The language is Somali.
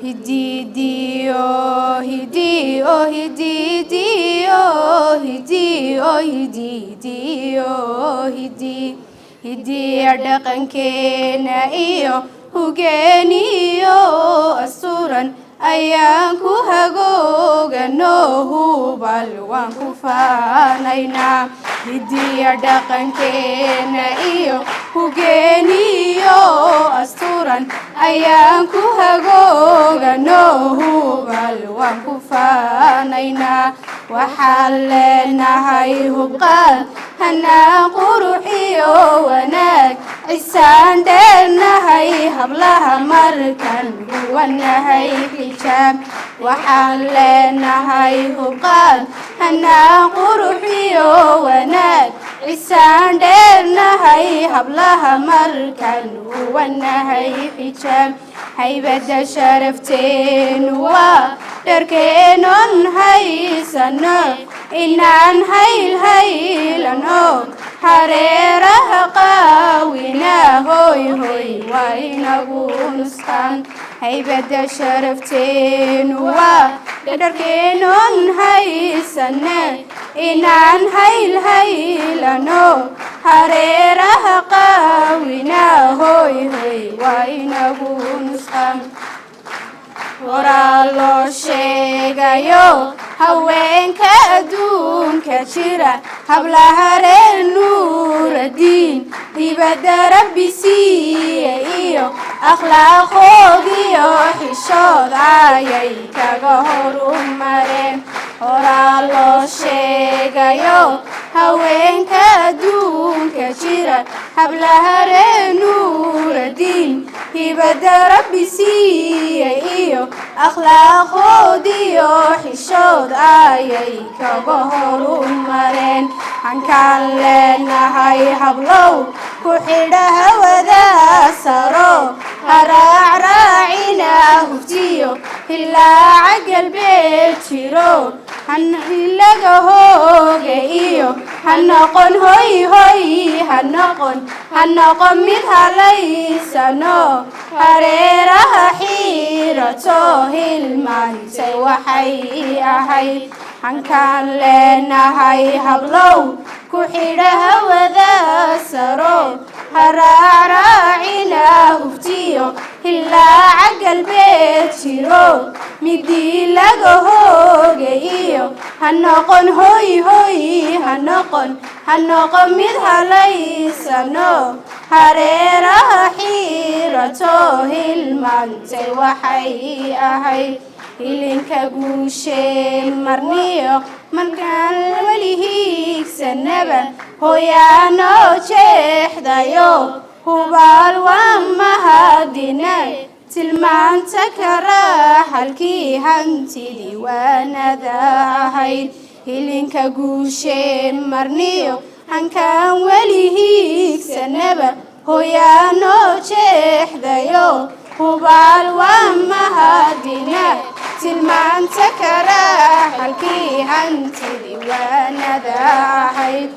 Hididio, hidio, hididio, hidio, hididio, hidi dhaqankeena iyo hogaaniyo asturan ayaan ku hagoogano hubal waan ku faanaynaa hidi dhaqankeena iyo hogaaniyo asturan ayaan ku hagoogano hubal waan ku faanaynaa waxaan leenahay hubqaad hanaa quruxiyo wanaag cisaan dheernahay hablaha markan huwanahay xijaab waxaan leenahay hubqaad hanaa quruxiyo wanaag cisaan dheernahay hablaha markan huwanahay xijaab haybada sharafteenu waa dharkeenon haysano inaan haylhaylano hareeraha qaawina hoy hoy waa inagu nusqaan haybada sharafteenu waa dharkeenon haysano inaan haylhaylano hareeraha qaawina hoy hoy waa inagu nusqaan horaa loo sheegayo haweenka adduunka jira hablaha reer nuuradiin dibadda rabbi siiye iyo akhlaaqoodiyo xishood ayay kaga horumareen horaa loo sheegayo haweenka adduunka jira hablaha reer nuuradiin dibadda rabbi siiye iyo akhlaaqoodiyo xishood ayay kaga horumareen hankaan leenahay hablow ku xidha hawada saro haraacraacina huftiyo ilaa galbeed jiro hanaga hooga iyo hanoqon hoy hoy hanoqon mid halaysano hareeraha xiirato hilmaantay waxay ahayd hankaan leenahay hablow ku xidha hawada saro haraacraacina huftiyo ilaa galbeed jiro midii laga hooga iyo hanoqon hoy hoy hanoqon mid halaysano hareeraha xiirato hilmaantay waxay ahayd hilinka guusheen marniyo markaan weli hiigsanaba hooyaanoo jeexdayo hubaal waa mahadinay tilmaanta karaa halkii hantidii waanada ahayd hilinka guusheen marniyo hankaan weli hiigsanaba hooyaanoo jeexdayo hubaal waa mahadinay tilmaanta karaa halkii hantidii waanada ahayd